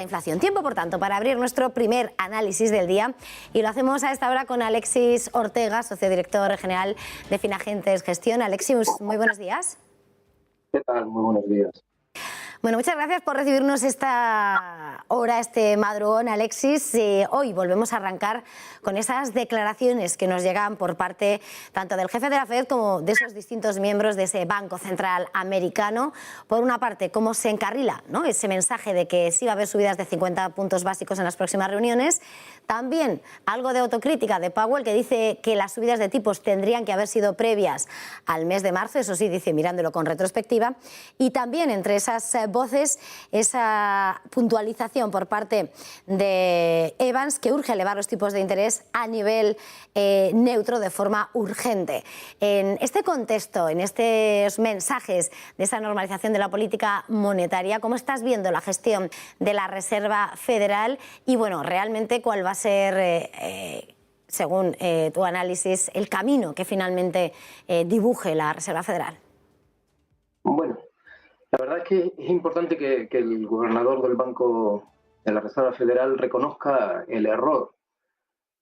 Inflación. Tiempo, por tanto, para abrir nuestro primer análisis del día y lo hacemos a esta hora con Alexis Ortega, socio director general de Finagentes Gestión. Alexis, muy buenos días. ¿Qué tal? Muy buenos días. Bueno, muchas gracias por recibirnos esta hora, este madrugón, Alexis. Hoy volvemos a arrancar con esas declaraciones que nos llegan por parte tanto del jefe de la FED como de esos distintos miembros de ese Banco Central americano. Por una parte, cómo se encarrila, ¿no?, ese mensaje de que sí va a haber subidas de 50 puntos básicos en las próximas reuniones. También algo de autocrítica de Powell, que dice que las subidas de tipos tendrían que haber sido previas al mes de marzo, eso sí, dice mirándolo con retrospectiva. Y también entre esas voces, esa puntualización por parte de Evans que urge elevar los tipos de interés a nivel neutro de forma urgente. En este contexto, en estos mensajes de esa normalización de la política monetaria, ¿cómo estás viendo la gestión de la Reserva Federal? Y bueno, realmente, ¿cuál va a ser, según tu análisis, el camino que finalmente dibuje la Reserva Federal? Bueno, la verdad es que es importante que el gobernador del Banco de la Reserva Federal reconozca el error,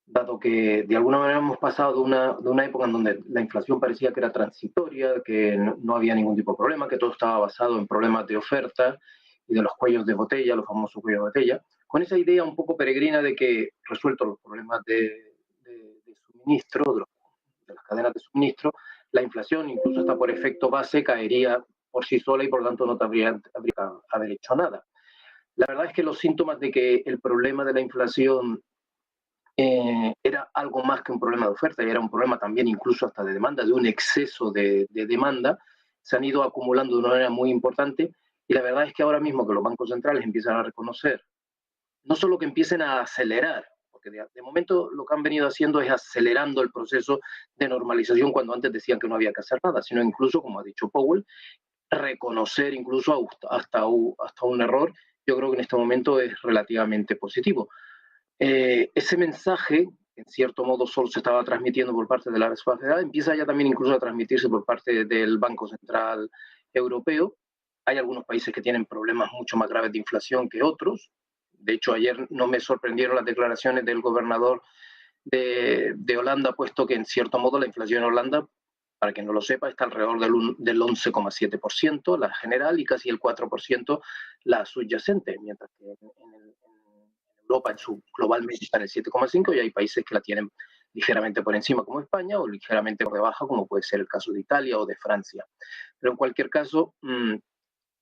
dado que de alguna manera hemos pasado de una época en donde la inflación parecía que era transitoria, que no había ningún tipo de problema, que todo estaba basado en problemas de oferta y de los cuellos de botella, los famosos cuellos de botella, con esa idea un poco peregrina de que, resueltos los problemas de suministro, de las cadenas de suministro, la inflación, incluso hasta por efecto base, caería por sí sola y por lo tanto no habría haber hecho nada. La verdad es que los síntomas de que el problema de la inflación era algo más que un problema de oferta, y era un problema también incluso hasta de demanda, de un exceso de demanda, se han ido acumulando de una manera muy importante, y la verdad es que ahora mismo que los bancos centrales empiezan a reconocer, no solo que empiecen a acelerar, porque de momento lo que han venido haciendo es acelerando el proceso de normalización cuando antes decían que no había que hacer nada, sino incluso, como ha dicho Powell, reconocer incluso hasta un error, yo creo que en este momento es relativamente positivo. Ese mensaje, en cierto modo, solo se estaba transmitiendo por parte de la Reserva Federal, empieza ya también incluso a transmitirse por parte del Banco Central Europeo. Hay algunos países que tienen problemas mucho más graves de inflación que otros. De hecho, ayer no me sorprendieron las declaraciones del gobernador de Holanda, puesto que en cierto modo la inflación en Holanda, para quien no lo sepa, está alrededor del 11,7%, la general, y casi el 4% la subyacente, mientras que en Europa globalmente está en el 7,5% y hay países que la tienen ligeramente por encima, como España, o ligeramente por debajo, como puede ser el caso de Italia o de Francia. Pero en cualquier caso,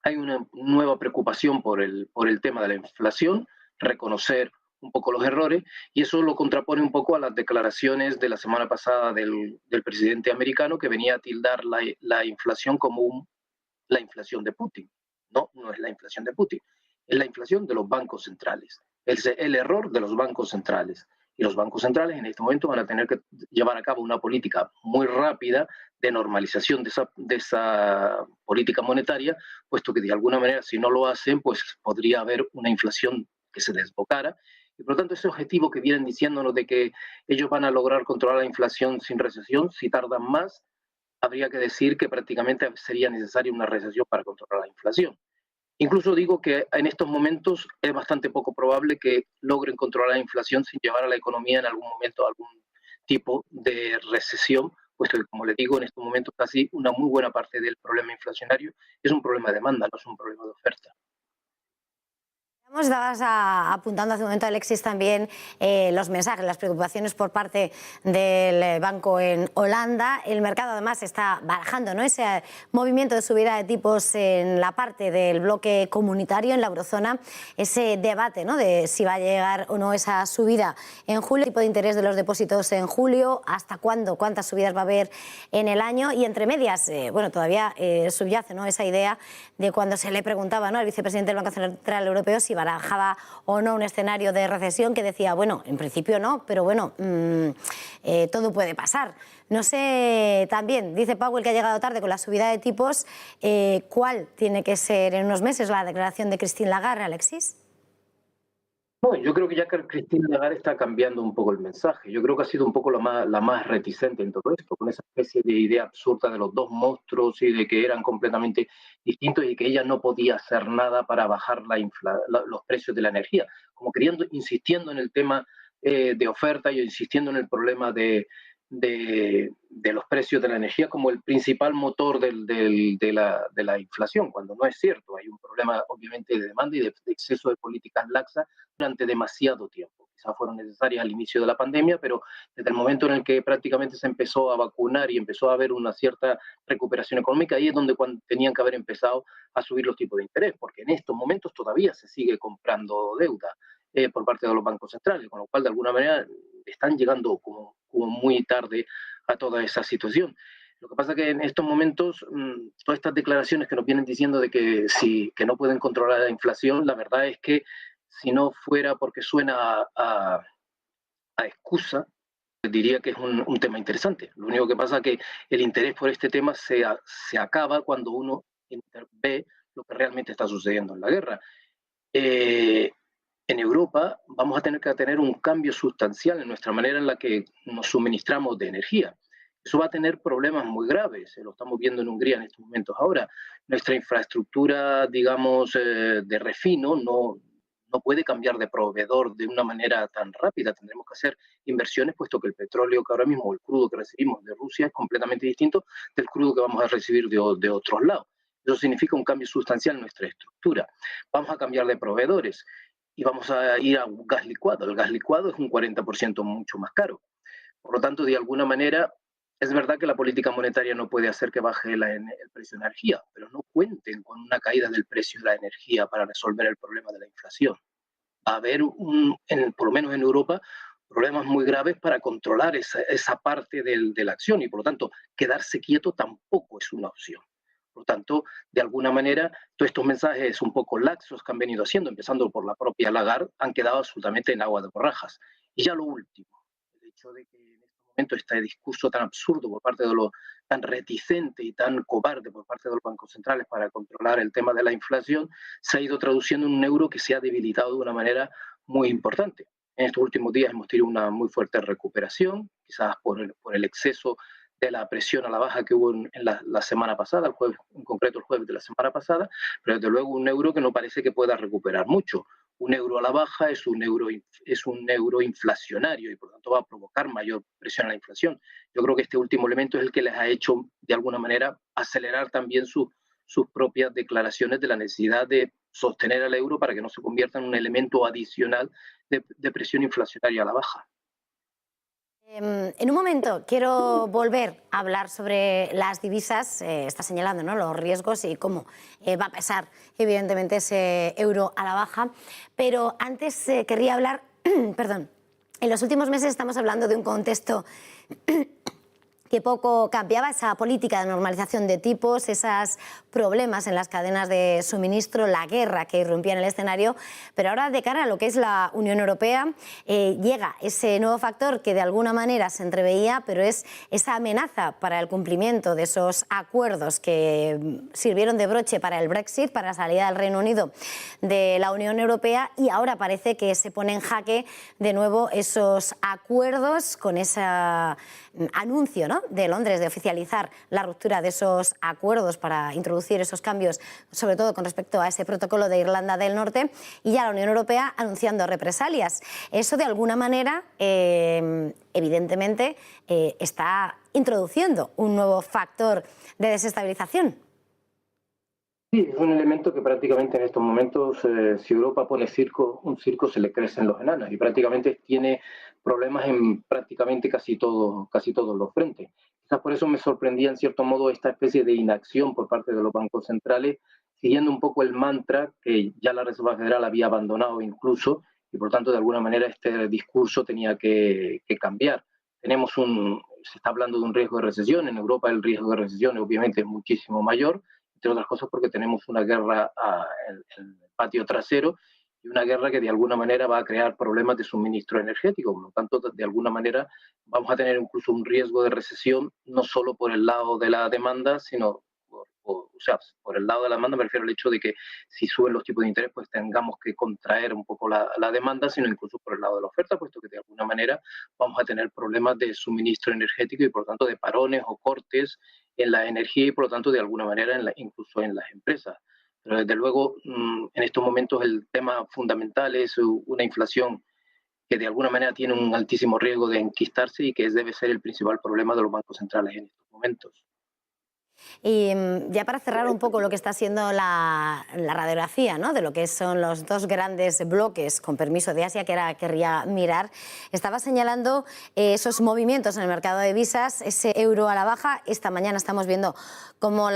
hay una nueva preocupación por el tema de la inflación, reconocer un poco los errores, y eso lo contrapone un poco a las declaraciones de la semana pasada del presidente americano, que venía a tildar la inflación como la inflación de Putin. No, no es la inflación de Putin, es la inflación de los bancos centrales, es el error de los bancos centrales. Y los bancos centrales en este momento van a tener que llevar a cabo una política muy rápida de normalización de esa política monetaria, puesto que de alguna manera, si no lo hacen, pues podría haber una inflación que se desbocara. Y por lo tanto, ese objetivo que vienen diciéndonos de que ellos van a lograr controlar la inflación sin recesión, si tardan más, habría que decir que prácticamente sería necesaria una recesión para controlar la inflación. Incluso digo que en estos momentos es bastante poco probable que logren controlar la inflación sin llevar a la economía en algún momento a algún tipo de recesión, puesto que, como les digo, en estos momentos casi una muy buena parte del problema inflacionario es un problema de demanda, no es un problema de oferta. Estabas apuntando hace un momento, Alexis, también los mensajes, las preocupaciones por parte del banco en Holanda. El mercado además está barajando, ¿no?, ese movimiento de subida de tipos en la parte del bloque comunitario, en la eurozona, ese debate, ¿no?, de si va a llegar o no esa subida en julio, el tipo de interés de los depósitos en julio, hasta cuándo, cuántas subidas va a haber en el año, y entre medias, bueno, todavía subyace, ¿no?, esa idea de cuando se le preguntaba, ¿no?, al vicepresidente del Banco Central Europeo si barajaba o no un escenario de recesión, que decía, bueno, en principio no, pero bueno, todo puede pasar. No sé, también dice Powell que ha llegado tarde con la subida de tipos. ¿Cuál tiene que ser en unos meses la declaración de Christine Lagarde, Alexis? No, yo creo que ya Cristina Lagarde está cambiando un poco el mensaje. Yo creo que ha sido un poco la más reticente en todo esto, con esa especie de idea absurda de los dos monstruos y de que eran completamente distintos y que ella no podía hacer nada para bajar los precios de la energía, como queriendo, insistiendo en el tema de oferta y insistiendo en el problema de los precios de la energía como el principal motor de la inflación, cuando no es cierto. Hay un problema obviamente de demanda y de exceso de políticas laxas durante demasiado tiempo. Quizás fueron necesarias al inicio de la pandemia, pero desde el momento en el que prácticamente se empezó a vacunar y empezó a haber una cierta recuperación económica, ahí es donde tenían que haber empezado a subir los tipos de interés, porque en estos momentos todavía se sigue comprando deuda por parte de los bancos centrales, con lo cual de alguna manera están llegando como muy tarde a toda esa situación. Lo que pasa es que en estos momentos, todas estas declaraciones que nos vienen diciendo de que, sí, que no pueden controlar la inflación, la verdad es que si no fuera porque suena a excusa, diría que es un tema interesante. Lo único que pasa es que el interés por este tema se acaba cuando uno ve lo que realmente está sucediendo en la guerra. Eh, en Europa vamos a tener que tener un cambio sustancial en nuestra manera en la que nos suministramos de energía. Eso va a tener problemas muy graves, lo estamos viendo en Hungría en estos momentos ahora. Nuestra infraestructura, digamos, de refino no puede cambiar de proveedor de una manera tan rápida. Tendremos que hacer inversiones, puesto que el petróleo que ahora mismo, o el crudo que recibimos de Rusia es completamente distinto del crudo que vamos a recibir de otros lados. Eso significa un cambio sustancial en nuestra estructura. Vamos a cambiar de proveedores y vamos a ir a un gas licuado. El gas licuado es un 40% mucho más caro. Por lo tanto, de alguna manera, es verdad que la política monetaria no puede hacer que baje el precio de la energía, pero no cuenten con una caída del precio de la energía para resolver el problema de la inflación. Va a haber, por lo menos en Europa, problemas muy graves para controlar esa parte de la acción y, por lo tanto, quedarse quieto tampoco es una opción. Por lo tanto, de alguna manera, todos estos mensajes un poco laxos que han venido haciendo, empezando por la propia Lagarde, han quedado absolutamente en agua de borrajas. Y ya lo último, el hecho de que en este momento este discurso tan absurdo por parte de los, tan reticente y tan cobarde por parte de los bancos centrales para controlar el tema de la inflación, se ha ido traduciendo en un euro que se ha debilitado de una manera muy importante. En estos últimos días hemos tenido una muy fuerte recuperación, quizás por el exceso de la presión a la baja que hubo en la semana pasada, el jueves, en concreto el jueves de la semana pasada, pero desde luego un euro que no parece que pueda recuperar mucho. Un euro a la baja es un euro inflacionario y por lo tanto va a provocar mayor presión a la inflación. Yo creo que este último elemento es el que les ha hecho de alguna manera acelerar también sus propias declaraciones de la necesidad de sostener al euro para que no se convierta en un elemento adicional de presión inflacionaria a la baja. En un momento quiero volver a hablar sobre las divisas. Está señalando, ¿no?, los riesgos y cómo va a pesar evidentemente ese euro a la baja. Pero antes querría hablar, perdón, en los últimos meses estamos hablando de un contexto que poco cambiaba, esa política de normalización de tipos, esos problemas en las cadenas de suministro, la guerra que irrumpía en el escenario, pero ahora de cara a lo que es la Unión Europea llega ese nuevo factor que de alguna manera se entreveía, pero es esa amenaza para el cumplimiento de esos acuerdos que sirvieron de broche para el Brexit, para la salida del Reino Unido de la Unión Europea, y ahora parece que se pone en jaque de nuevo esos acuerdos con ese anuncio, ¿no?, de Londres de oficializar la ruptura de esos acuerdos para introducir esos cambios, sobre todo con respecto a ese protocolo de Irlanda del Norte, y ya la Unión Europea anunciando represalias. Eso de alguna manera, evidentemente, está introduciendo un nuevo factor de desestabilización. Sí, es un elemento que prácticamente en estos momentos, si Europa pone un circo se le crecen los enanos y prácticamente tiene problemas en prácticamente casi todos los frentes. Quizás por eso me sorprendía en cierto modo esta especie de inacción por parte de los bancos centrales, siguiendo un poco el mantra que ya la Reserva Federal había abandonado incluso y por tanto de alguna manera este discurso tenía que cambiar. Se está hablando de un riesgo de recesión, en Europa el riesgo de recesión obviamente es muchísimo mayor, entre otras cosas porque tenemos una guerra en el patio trasero y una guerra que de alguna manera va a crear problemas de suministro energético. Por lo tanto, de alguna manera vamos a tener incluso un riesgo de recesión, no solo por el lado de la demanda, sino o sea, por el lado de la demanda me refiero al hecho de que si suben los tipos de interés, pues tengamos que contraer un poco la demanda, sino incluso por el lado de la oferta, puesto que de alguna manera vamos a tener problemas de suministro energético y por lo tanto de parones o cortes en la energía y por lo tanto de alguna manera incluso en las empresas. Pero desde luego en estos momentos el tema fundamental es una inflación que de alguna manera tiene un altísimo riesgo de enquistarse y que debe ser el principal problema de los bancos centrales en estos momentos. Y ya para cerrar un poco lo que está siendo la radiografía, ¿no?, de lo que son los dos grandes bloques, con permiso de Asia, que ahora querría mirar, estaba señalando esos movimientos en el mercado de divisas, ese euro a la baja. Esta mañana estamos viendo como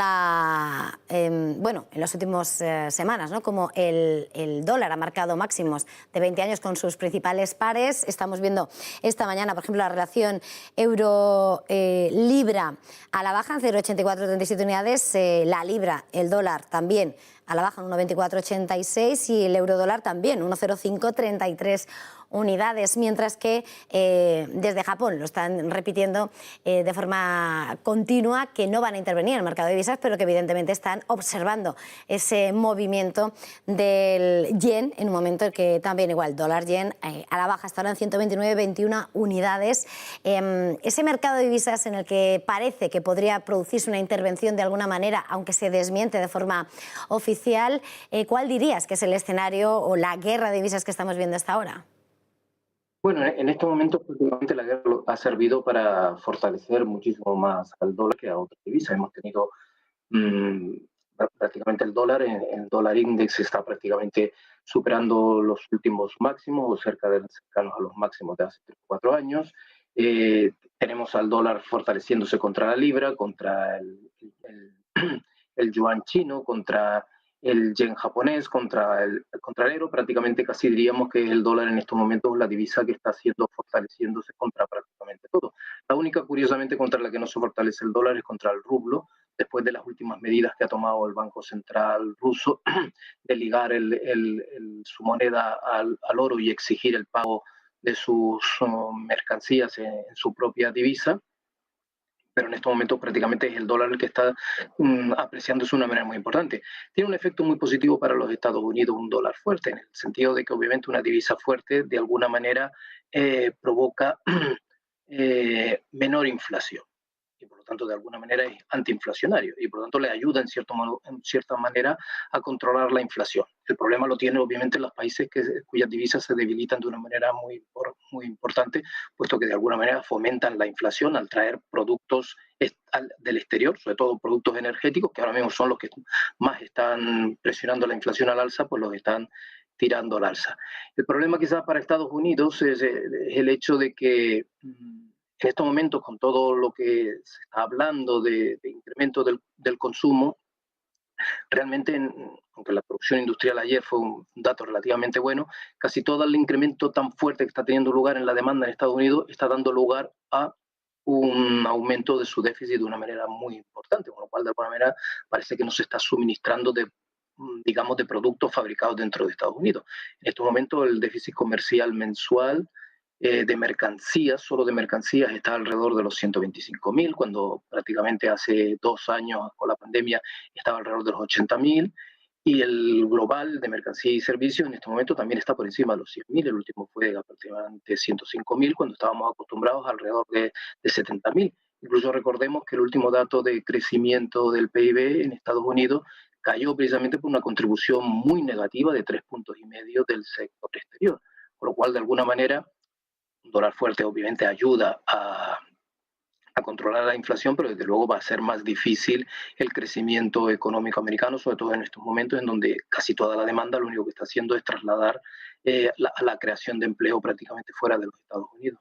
bueno, en las últimas semanas, ¿no?, como el dólar ha marcado máximos de 20 años con sus principales pares. Estamos viendo esta mañana, por ejemplo, la relación euro-libra a la baja en 0,8437 unidades, la libra, el dólar también a la baja en 1,2486 y el euro dólar también 1,0533 unidades, mientras que desde Japón lo están repitiendo de forma continua, que no van a intervenir en el mercado de divisas, pero que evidentemente están observando ese movimiento del yen en un momento en que también igual dólar-yen a la baja, hasta ahora en 129,21 unidades. Ese mercado de divisas en el que parece que podría producirse una intervención de alguna manera, aunque se desmiente de forma oficial, ¿cuál dirías que es el escenario o la guerra de divisas que estamos viendo hasta ahora? Bueno, en estos momentos prácticamente la guerra ha servido para fortalecer muchísimo más al dólar que a otras divisas. Hemos tenido mm, prácticamente el dólar index está prácticamente superando los últimos máximos o cercanos a los máximos de hace 3 o 4 años. Tenemos al dólar fortaleciéndose contra la libra, contra el, el yuan chino, contra el yen japonés, contra el euro. Prácticamente casi diríamos que el dólar en estos momentos es la divisa que está fortaleciéndose contra prácticamente todo. La única, curiosamente, contra la que no se fortalece el dólar es contra el rublo, después de las últimas medidas que ha tomado el Banco Central ruso de ligar su moneda al oro y exigir el pago de sus mercancías en su propia divisa. Pero en estos momentos prácticamente es el dólar el que está apreciándose de una manera muy importante. Tiene un efecto muy positivo para los Estados Unidos un dólar fuerte, en el sentido de que obviamente una divisa fuerte de alguna manera provoca menor inflación y por lo tanto de alguna manera es antiinflacionario y por lo tanto le ayuda en cierta manera a controlar la inflación. El problema lo tienen obviamente los países cuyas divisas se debilitan de una manera muy importante, puesto que de alguna manera fomentan la inflación al traer productos del exterior, sobre todo productos energéticos, que ahora mismo son los que más están presionando la inflación al alza, pues los están tirando al alza. El problema quizás para Estados Unidos es el hecho de que en estos momentos, con todo lo que se está hablando de incremento del consumo, realmente, aunque la producción industrial ayer fue un dato relativamente bueno, casi todo el incremento tan fuerte que está teniendo lugar en la demanda en Estados Unidos está dando lugar a un aumento de su déficit de una manera muy importante, con lo cual de alguna manera parece que no se está suministrando digamos, de productos fabricados dentro de Estados Unidos. En estos momentos el déficit comercial mensual de mercancías, solo de mercancías, está alrededor de los 125.000, cuando prácticamente hace 2 años con la pandemia estaba alrededor de los 80.000, y el global de mercancías y servicios en este momento también está por encima de los 100.000, el último fue aproximadamente 105.000, cuando estábamos acostumbrados alrededor de 70.000. Incluso recordemos que el último dato de crecimiento del PIB en Estados Unidos cayó precisamente por una contribución muy negativa de 3,5 puntos del sector exterior, con lo cual de alguna manera un dólar fuerte obviamente ayuda a controlar la inflación, pero desde luego va a ser más difícil el crecimiento económico americano, sobre todo en estos momentos en donde casi toda la demanda lo único que está haciendo es trasladar la creación de empleo prácticamente fuera de los Estados Unidos.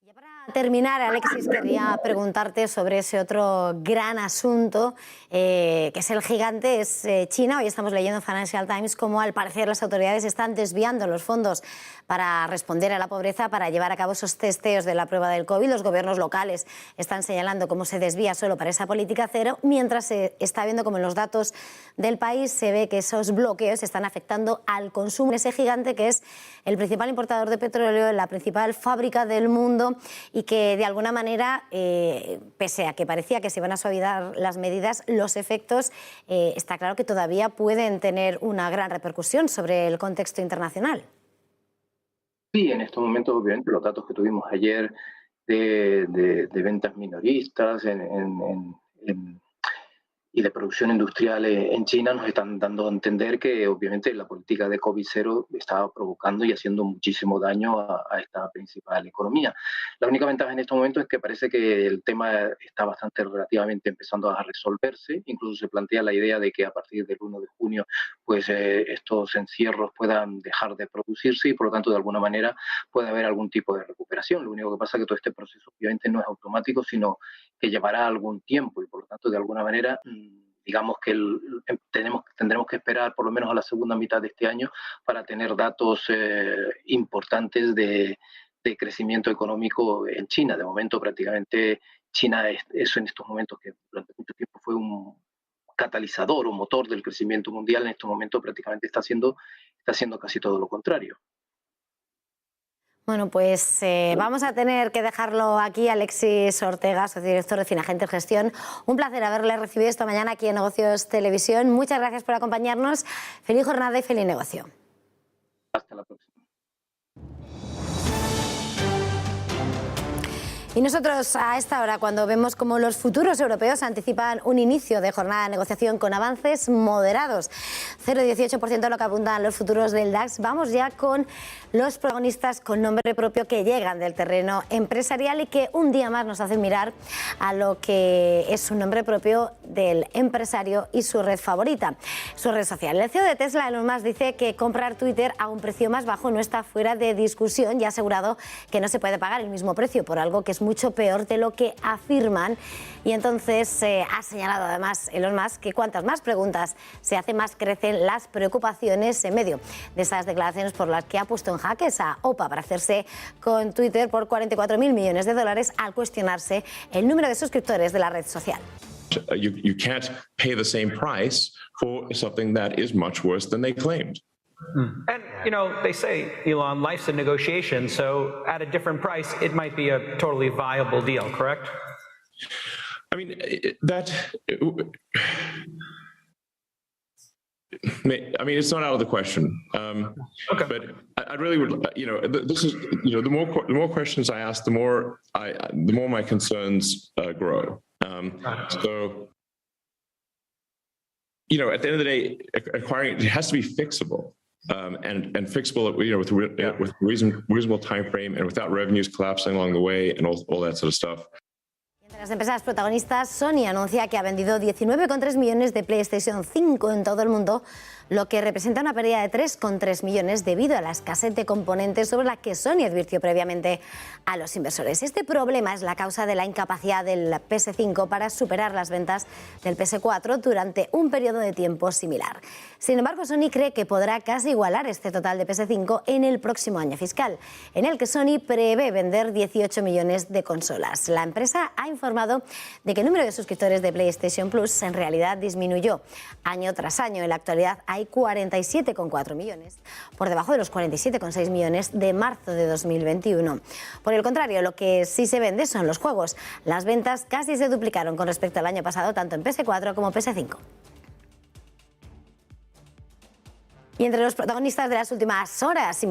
Ya para terminar, Alexis, querría preguntarte sobre ese otro gran asunto, que es el gigante, es China. Hoy estamos leyendo en Financial Times cómo al parecer las autoridades están desviando los fondos para responder a la pobreza, para llevar a cabo esos testeos de la prueba del COVID. Los gobiernos locales están señalando cómo se desvía solo para esa política cero, mientras se está viendo como en los datos del país se ve que esos bloqueos están afectando al consumo de ese gigante que es el principal importador de petróleo, la principal fábrica del mundo. y que de alguna manera, pese a que parecía que se iban a suavizar las medidas, los efectos está claro que todavía pueden tener una gran repercusión sobre el contexto internacional. Sí, en estos momentos, obviamente, los datos que tuvimos ayer de ventas minoristas y de producción industrial en China nos están dando a entender que obviamente la política de COVID-0 estaba provocando y haciendo muchísimo daño a esta principal economía. La única ventaja en estos momentos es que parece que el tema está bastante relativamente empezando a resolverse. Incluso se plantea la idea de que a partir del 1 de junio pues estos encierros puedan dejar de producirse y por lo tanto de alguna manera puede haber algún tipo de recuperación. Lo único que pasa es que todo este proceso obviamente no es automático, sino que llevará algún tiempo y por lo tanto de alguna manera digamos que tendremos que esperar por lo menos a la segunda mitad de este año para tener datos importantes de crecimiento económico en China. De momento prácticamente China eso en estos momentos que durante mucho tiempo fue un catalizador o motor del crecimiento mundial, en estos momentos prácticamente está haciendo casi todo lo contrario. Bueno, pues vamos a tener que dejarlo aquí. Alexis Ortega, socio director de Finagentes Gestión. Un placer haberle recibido esta mañana aquí en Negocios Televisión. Muchas gracias por acompañarnos. Feliz jornada y feliz negocio. Hasta la próxima. Y nosotros a esta hora, cuando vemos cómo los futuros europeos anticipan un inicio de jornada de negociación con avances moderados, 0,18% de lo que apuntan los futuros del DAX, vamos ya con los protagonistas con nombre propio que llegan del terreno empresarial y que un día más nos hacen mirar a lo que es un nombre propio del empresario y su red favorita, su red social. El CEO de Tesla, Elon Musk, dice que comprar Twitter a un precio más bajo no está fuera de discusión y ha asegurado que no se puede pagar el mismo precio por algo que es mucho peor de lo que afirman. Y entonces ha señalado además Elon Musk que cuantas más preguntas se hacen, más crecen las preocupaciones en medio de esas declaraciones por las que ha puesto en jaque esa OPA para hacerse con Twitter por 44.000 millones de dólares al cuestionarse el número de suscriptores de la red social. You can't pay the same price for something that is much worse than they claimed. And, you know, they say, Elon, life's a negotiation, so at a different price, it might be a totally viable deal, correct? I mean, it's not out of the question. Okay. But I really would, this is, the more questions I ask, the more my concerns grow. So, at the end of the day, acquiring, it has to be fixable. And fixable, with reasonable time frame and without revenues collapsing along the way and all that sort of stuff. Entre las empresas protagonistas, Sony anuncia que ha vendido 19,3 millones de PlayStation 5 en todo el mundo, lo que representa una pérdida de 3,3 millones debido a la escasez de componentes sobre la que Sony advirtió previamente a los inversores. Este problema es la causa de la incapacidad del PS5 para superar las ventas del PS4 durante un periodo de tiempo similar. Sin embargo, Sony cree que podrá casi igualar este total de PS5 en el próximo año fiscal, en el que Sony prevé vender 18 millones de consolas. La empresa ha informado de que el número de suscriptores de PlayStation Plus en realidad disminuyó año tras año. En la actualidad hay 47,4 millones, por debajo de los 47,6 millones de marzo de 2021. Por el contrario, lo que sí se vende son los juegos. Las ventas casi se duplicaron con respecto al año pasado, tanto en PS4 como PS5. Y entre los protagonistas de las últimas horas,